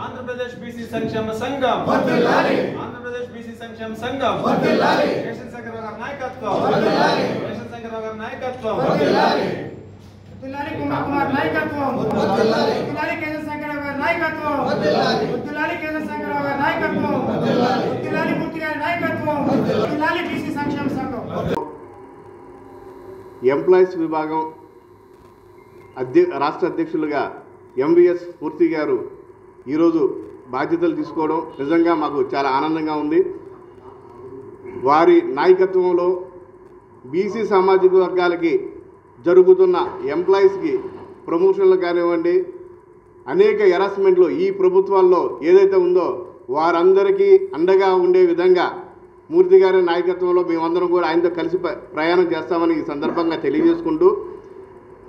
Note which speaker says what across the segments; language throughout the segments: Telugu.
Speaker 1: ఆంధ్రప్రదేశ్ బీసీ సంక్షేమ సంఘం ఆంధ్రప్రదేశ్ బీసీ సంక్షేమ సంఘం కేశవ్ శంకరరావు గారి నాయకత్వం కేశవ్ శంకరరావు గారి నాయకత్వం
Speaker 2: కుమార్ నాయకత్వం కేశవ్ శంకరరావు గారి నాయకత్వం కేశవ్ శంకరరావు గారి నాయకత్వం మూర్తి గారి నాయకత్వం బీసీ సంక్షేమ సంఘం.
Speaker 3: ఎంప్లాయీస్ విభాగం రాష్ట్ర అధ్యక్షులుగా ఎంవిఎస్ పూర్తి గారు ఈరోజు బాధ్యతలు తీసుకోవడం నిజంగా మాకు చాలా ఆనందంగా ఉంది. వారి నాయకత్వంలో బీసీ సామాజిక వర్గాలకి జరుగుతున్న ఎంప్లాయీస్కి ప్రమోషన్లు కానివ్వండి, అనేక హెరాస్మెంట్లు ఈ ప్రభుత్వాల్లో ఏదైతే ఉందో వారందరికీ అండగా ఉండే విధంగా మూర్తి గారి నాయకత్వంలో మేమందరం కూడా ఆయనతో కలిసి ప్రయాణం చేస్తామని ఈ సందర్భంగా తెలియజేసుకుంటూ,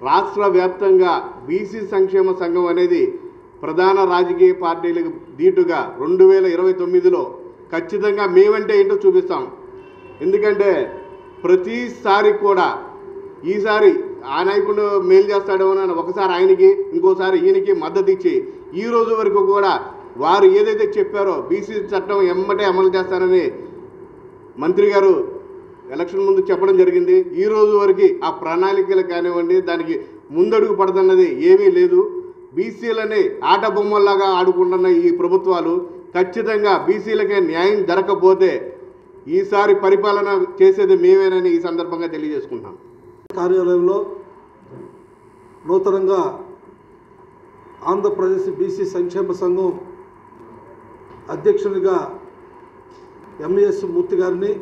Speaker 3: రాష్ట్ర వ్యాప్తంగా బీసీ సంక్షేమ సంఘం అనేది ప్రధాన రాజకీయ పార్టీలకు ధీటుగా 2029లో ఖచ్చితంగా మేమంటే ఏంటో చూపిస్తాం. ఎందుకంటే ప్రతిసారి కూడా ఈసారి ఆ నాయకుడు మేలు చేస్తాడేమోనని ఒకసారి ఆయనకి ఇంకోసారి ఈయనకి మద్దతు ఇచ్చి ఈ రోజు వరకు కూడా వారు ఏదైతే చెప్పారో బీసీ చట్టం ఎమ్మటే అమలు చేస్తారని మంత్రి గారు ఎలక్షన్ ముందు చెప్పడం జరిగింది. ఈ రోజు వరకు ఆ ప్రణాళికలు కానివ్వండి దానికి ముందడుగు పడుతున్నది ఏమీ లేదు. బీసీలని ఆట బొమ్మల్లాగా ఆడుకుంటున్న ఈ ప్రభుత్వాలు ఖచ్చితంగా బీసీలకే న్యాయం జరగకపోతే ఈసారి పరిపాలన చేసేది మేమేనని ఈ సందర్భంగా తెలియజేసుకుంటున్నాం.
Speaker 4: కార్యాలయంలో నూతనంగా ఆంధ్రప్రదేశ్ బీసీ సంక్షేమ సంఘం అధ్యక్షునిగా ఎంఎస్ మూర్తి గారిని,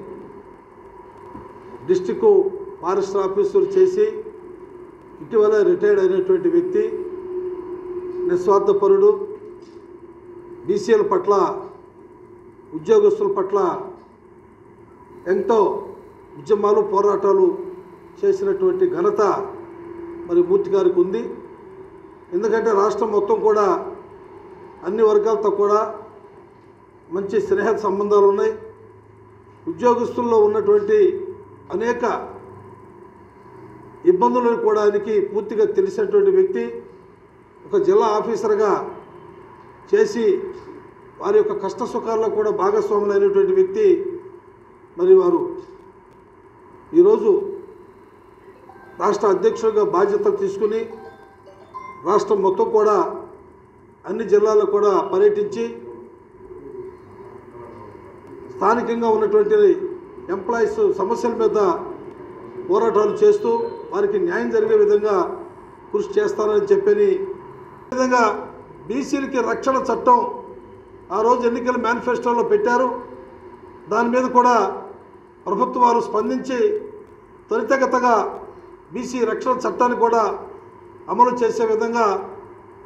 Speaker 4: డిస్ట్రిక్ట్ ఫారెస్ట్ ఆఫీసర్ చేసి ఇటీవల రిటైర్డ్ అయినటువంటి వ్యక్తి, నిస్వార్థపరుడు, బీసీల పట్ల ఉద్యోగస్తుల పట్ల ఎంతో ఉద్యమాలు పోరాటాలు చేసినటువంటి ఘనత మరి మూర్తి గారికి ఉంది. ఎందుకంటే రాష్ట్రం మొత్తం కూడా అన్ని వర్గాలతో కూడా మంచి స్నేహ సంబంధాలు ఉన్నాయి. ఉద్యోగస్తుల్లో ఉన్నటువంటి అనేక ఇబ్బందులను కూడా ఆయనకి పూర్తిగా తెలిసినటువంటి వ్యక్తి. ఒక జిల్లా ఆఫీసర్గా చేసి వారి యొక్క కష్ట సుఖాల్లో కూడా భాగస్వాములైనటువంటి వ్యక్తి. మరి వారు ఈరోజు రాష్ట్ర అధ్యక్షుడిగా బాధ్యతలు తీసుకుని రాష్ట్రం మొత్తం కూడా అన్ని జిల్లాల్లో కూడా పర్యటించి స్థానికంగా ఉన్నటువంటి ఎంప్లాయీస్ సమస్యల మీద పోరాటాలు చేస్తూ వారికి న్యాయం జరిగే విధంగా కృషి చేస్తానని చెప్పని విధంగా బీసీలకి రక్షణ చట్టం ఆ రోజు ఎన్నికల మేనిఫెస్టోలో పెట్టారు. దాని మీద కూడా ప్రభుత్వాలు స్పందించి త్వరితగతగా బీసీ రక్షణ చట్టాన్ని కూడా అమలు చేసే విధంగా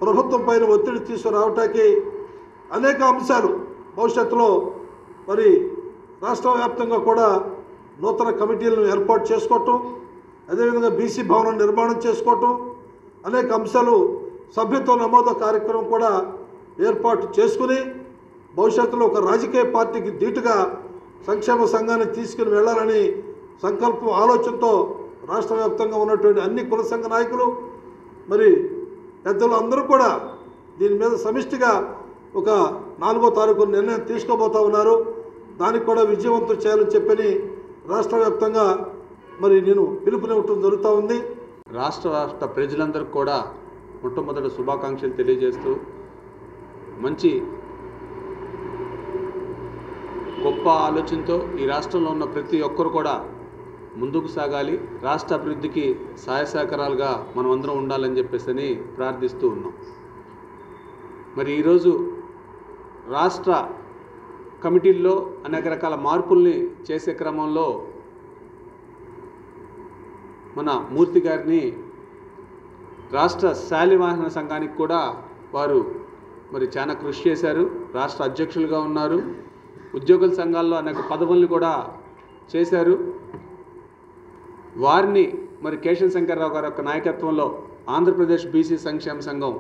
Speaker 4: ప్రభుత్వం పైన ఒత్తిడి తీసుకురావటానికి అనేక అంశాలు భవిష్యత్తులో మరి రాష్ట్ర వ్యాప్తంగా కూడా నూతన కమిటీలను ఏర్పాటు చేసుకోవటం, అదేవిధంగా బీసీ భవనం నిర్మాణం చేసుకోవటం, అనేక అంశాలు సభ్యత్వ నమోదు కార్యక్రమం కూడా ఏర్పాటు చేసుకుని భవిష్యత్తులో ఒక రాజకీయ పార్టీకి ధీటుగా సంక్షేమ సంఘాన్ని తీసుకుని వెళ్ళాలని సంకల్పం ఆలోచనతో రాష్ట్ర వ్యాప్తంగా ఉన్నటువంటి అన్ని కుల సంఘ నాయకులు మరి పెద్దలు అందరూ కూడా దీని మీద సమిష్టిగా ఒక 4వ తారీఖు నిర్ణయం తీసుకోబోతూ ఉన్నారు. దానికి కూడా విజయవంతం చేయాలని చెప్పని రాష్ట్ర వ్యాప్తంగా మరి నేను పిలుపునివ్వటం జరుగుతూ ఉంది.
Speaker 5: రాష్ట్ర ప్రజలందరికీ కూడా మొట్టమొదటి శుభాకాంక్షలు తెలియజేస్తూ మంచి గొప్ప ఆలోచనతో ఈ రాష్ట్రంలో ఉన్న ప్రతి ఒక్కరు కూడా ముందుకు సాగాలి, రాష్ట్ర అభివృద్ధికి సహాయ సహకారాలుగా మనం అందరం ఉండాలని చెప్పేసి ప్రార్థిస్తూ ఉన్నాం. మరి ఈరోజు రాష్ట్ర కమిటీల్లో అనేక రకాల మార్పుల్ని చేసే క్రమంలో మన మూర్తి గారిని రాష్ట్ర శాలివాహన సంఘానికి కూడా వారు మరి చాలా కృషి చేశారు. రాష్ట్ర అధ్యక్షులుగా ఉన్నారు, ఉద్యోగుల సంఘాల్లో అనేక పదవుల్ని కూడా చేశారు. వారిని మరి కేశవ్ శంకరరావు గారి యొక్క నాయకత్వంలో ఆంధ్రప్రదేశ్ బీసీ సంక్షేమ సంఘం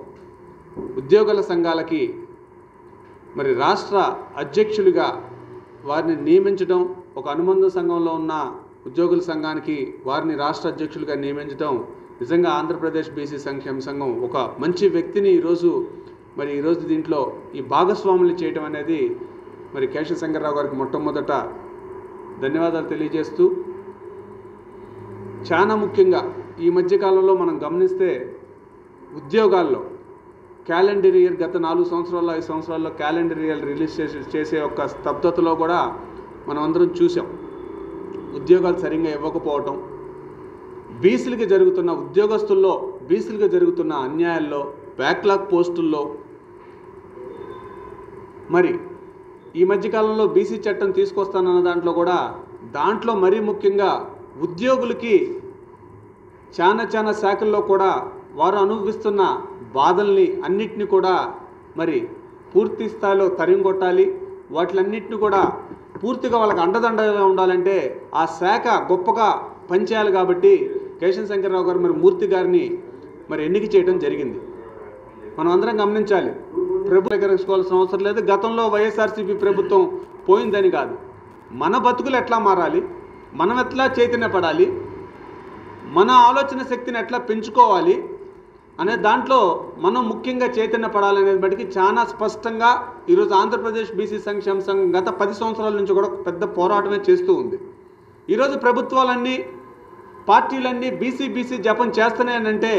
Speaker 5: ఉద్యోగుల సంఘాలకి మరి రాష్ట్ర అధ్యక్షులుగా వారిని నియమించడం, ఒక అనుబంధ సంఘంలో ఉన్న ఉద్యోగుల సంఘానికి వారిని రాష్ట్ర అధ్యక్షులుగా నియమించడం నిజంగా ఆంధ్రప్రదేశ్ బీసీ సంక్షేమ సంఘం ఒక మంచి వ్యక్తిని ఈరోజు దీంట్లో ఈ భాగస్వాములు చేయటం అనేది మరి కేశవ శంకర్రావు గారికి మొట్టమొదట ధన్యవాదాలు తెలియజేస్తూ, చాలా ముఖ్యంగా ఈ మధ్యకాలంలో మనం గమనిస్తే ఉద్యోగాల్లో క్యాలెండర్ ఇయర్ గత 4 సంవత్సరాల్లో 5 సంవత్సరాల్లో క్యాలెండర్ ఇయర్ రిలీజ్ చేసే ఒక స్తబ్దతలో కూడా మనం అందరం చూసాం. ఉద్యోగాలు సరిగ్గా ఇవ్వకపోవటం, బీసీలకి జరుగుతున్న ఉద్యోగస్తుల్లో బీసీలకి జరుగుతున్న అన్యాయాల్లో, బ్యాక్లాగ్ పోస్టుల్లో, మరి ఈ మధ్యకాలంలో బీసీ చట్టం తీసుకొస్తానన్న దాంట్లో మరీ ముఖ్యంగా ఉద్యోగులకి చాలా శాఖల్లో కూడా వారు అనుభవిస్తున్న బాధల్ని అన్నిటిని కూడా మరి పూర్తి స్థాయిలో తరిమికొట్టాలి. వాటిలన్నిటిని కూడా పూర్తిగా వాళ్ళకి అండదండగా ఉండాలంటే ఆ శాఖ గొప్పగా పనిచేయాలి. కాబట్టి కేశవ శంకర్రావు గారు మరి మూర్తి గారిని మరి ఎన్నిక చేయడం జరిగింది. మనం అందరం గమనించాలి, ప్రభుత్వం అవసరం లేదు. గతంలో వైఎస్ఆర్సీపీ ప్రభుత్వం పోయిందని కాదు, మన బతుకులు ఎట్లా మారాలి, మనం ఎట్లా చైతన్యపడాలి, మన ఆలోచన శక్తిని ఎట్లా పెంచుకోవాలి అనే దాంట్లో మనం ముఖ్యంగా చైతన్యపడాలనేది బట్టికి చాలా స్పష్టంగా ఈరోజు ఆంధ్రప్రదేశ్ బీసీ సంక్షేమ సంఘం గత 10 సంవత్సరాల నుంచి కూడా పెద్ద పోరాటమే చేస్తూ ఉంది. ఈరోజు ప్రభుత్వాలన్నీ పార్టీలన్నీ బీసీ జపం చేస్తున్నాయనంటే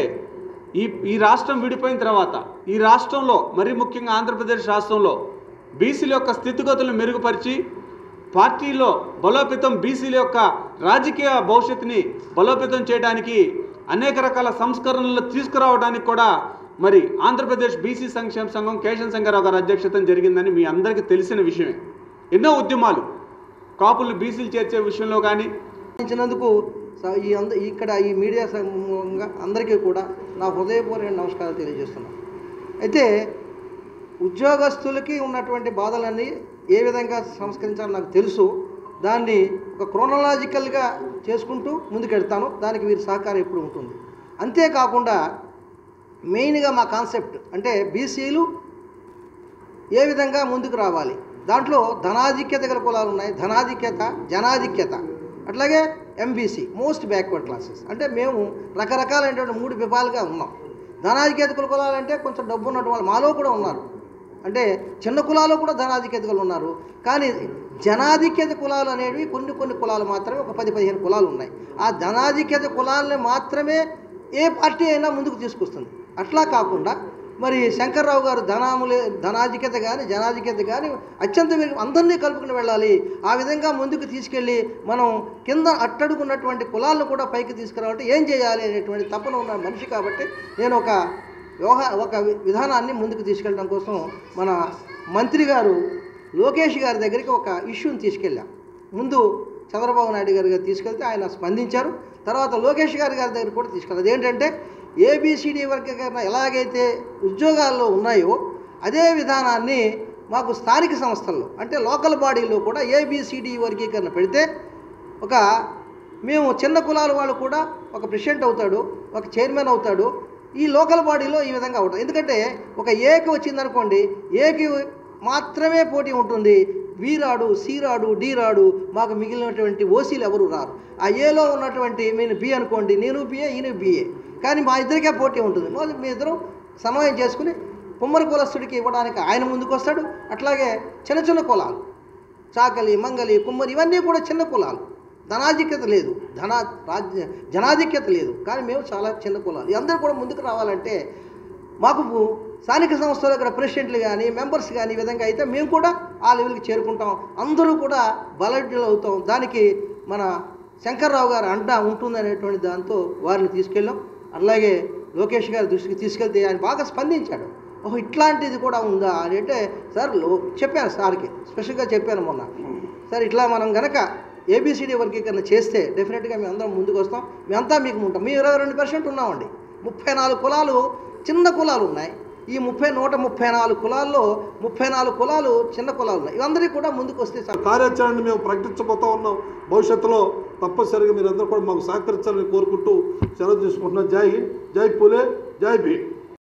Speaker 5: ఈ రాష్ట్రం విడిపోయిన తర్వాత ఈ రాష్ట్రంలో మరి ముఖ్యంగా ఆంధ్రప్రదేశ్ రాష్ట్రంలో బీసీల యొక్క స్థితిగతులను మెరుగుపరిచి పార్టీలో బలోపేతం, బీసీల యొక్క రాజకీయ భవిష్యత్తుని బలోపేతం చేయడానికి అనేక రకాల సంస్కరణలు తీసుకురావడానికి కూడా మరి ఆంధ్రప్రదేశ్ బీసీ సంక్షేమ సంఘం కేశవ శంకర్రావు గారి అధ్యక్షతన జరిగిందని మీ అందరికీ తెలిసిన విషయమే. ఎన్నో ఉద్యమాలు కాపులు బీసీలు చేర్చే విషయంలో కానీ
Speaker 6: ఇచ్చినందుకు ఇక్కడ ఈ మీడియా సంఘంగా అందరికీ కూడా నా హృదయపూర్వక నమస్కారాలు తెలియజేస్తున్నాను. అయితే ఉద్యోగస్తులకి ఉన్నటువంటి బాధలన్నీ ఏ విధంగా సంస్కరించాలో నాకు తెలుసు. దాన్ని ఒక క్రోనలాజికల్గా చేసుకుంటూ ముందుకెళ్తాను. దానికి వీరి సహకారం ఎప్పుడు ఉంటుంది. అంతేకాకుండా మెయిన్గా మా కాన్సెప్ట్ అంటే బీసీలు ఏ విధంగా ముందుకు రావాలి. దాంట్లో ధనాధిక్యత గల కులాలు ఉన్నాయి, ధనాధిక్యత, జనాధిక్యత, అట్లాగే ఎంబీసీ మోస్ట్ బ్యాక్వర్డ్ క్లాసెస్. అంటే మేము రకరకాలైనటువంటి 3 విభాగాలుగా ఉన్నాం. ధనాధిక్యత కులాలు అంటే కొంచెం డబ్బు ఉన్నటువంటి వాళ్ళు మాలో కూడా ఉన్నారు. అంటే చిన్న కులాలు కూడా ధనాధిక్యతలు ఉన్నారు. కానీ జనాధిక్యత కులాలు అనేవి కొన్ని కులాలు మాత్రమే, ఒక 10-15 కులాలు ఉన్నాయి. ఆ ధనాధిక్యత కులాలని మాత్రమే ఏ పార్టీ అయినా ముందుకు తీసుకొస్తుంది. అట్లా కాకుండా మరి శంకర్రావు గారు ధనాధిక్యత కానీ జనాధిక్యత కానీ అత్యంత అందరినీ కలుపుకుని వెళ్ళాలి. ఆ విధంగా ముందుకు తీసుకెళ్ళి మనం కింద అట్టడుకున్నటువంటి కులాలను కూడా పైకి తీసుకురావాలంటే ఏం చేయాలి అనేటువంటి తపన ఉన్న మనిషి కాబట్టి నేను ఒక విధానాన్ని ముందుకు తీసుకెళ్ళడం కోసం మన మంత్రి గారు లోకేష్ గారి దగ్గరికి ఒక ఇష్యూని తీసుకెళ్ళాం. ముందు చంద్రబాబు నాయుడు గారు తీసుకెళ్తే ఆయన స్పందించారు. తర్వాత లోకేష్ గారి దగ్గర కూడా తీసుకెళ్ళారు. అదేంటంటే ఏబిసిడి వర్గీకరణ ఎలాగైతే ఉద్యోగాల్లో ఉన్నాయో అదే విధానాన్ని మాకు స్థానిక సంస్థల్లో అంటే లోకల్ బాడీలో కూడా ఏబిసిడి వర్గీకరణ పెడితే మేము చిన్న కులాల వాళ్ళు కూడా ఒక ప్రెసిడెంట్ అవుతాడు, ఒక చైర్మన్ అవుతాడు. ఈ లోకల్ బాడీలో ఈ విధంగా ఉంటుంది. ఎందుకంటే ఒక ఏకి వచ్చిందనుకోండి, ఏకి మాత్రమే పోటీ ఉంటుంది. బి రాడు, సి రాడు, డి రాడు, మాకు మిగిలినటువంటి ఓసీలు ఎవరు రారు. ఆ ఏలో ఉన్నటువంటి నేను బి అనుకోండి, నేను బిఏ, ఈయన బిఏ, కానీ మా ఇద్దరికే పోటీ ఉంటుంది. మీ ఇద్దరం సమన్వయం చేసుకుని కుమ్మరి కులస్తుడికి ఇవ్వడానికి ఆయన ముందుకు వస్తాడు. అట్లాగే చిన్న కులాలు చాకలి, మంగలి, కుమ్మరి ఇవన్నీ కూడా చిన్న కులాలు. ధనాధిక్యత లేదు, జనాధిక్యత లేదు, కానీ మేము చాలా చిన్న కులాలు. అందరూ కూడా ముందుకు రావాలంటే మాకు స్థానిక సంస్థలు ఇక్కడ ప్రెసిడెంట్లు కానీ మెంబర్స్ కానీ ఈ విధంగా అయితే మేము కూడా ఆ లెవెల్కి చేరుకుంటాం. అందరూ కూడా బలడ్యులు అవుతాం. దానికి మన శంకర్రావు గారు అండ ఉంటుందనేటువంటి దాంతో వారిని తీసుకెళ్ళాం. అలాగే లోకేష్ గారి దృష్టికి తీసుకెళ్తే ఆయన బాగా స్పందించాడు. ఓహో ఇట్లాంటిది కూడా ఉందా అని అంటే సార్ చెప్పాను, సార్కి స్పెషల్గా చెప్పాను మొన్న. సార్ ఇట్లా మనం కనుక ఏబిసిడి వర్గీకరణ చేస్తే డెఫినెట్గా మేము అందరం ముందుకు వస్తాం, మేమంతా మీకు ఉంటాం. మేము 22% ఉన్నామండి. 34 కులాలు చిన్న కులాలు ఉన్నాయి. ఈ 134 కులాల్లో 34 కులాలు చిన్న కులాలు ఉన్నాయి. ఇవందరికీ కూడా ముందుకు వస్తే
Speaker 4: కార్యాచరణని మేము ప్రకటించబోతా ఉన్నాం. భవిష్యత్తులో తప్పనిసరిగా మీరందరూ కూడా మాకు సహకరించాలని కోరుకుంటూ సెలవు తీసుకుంటున్నాం. జై హింద్, జై పూలే, జై భీమ్.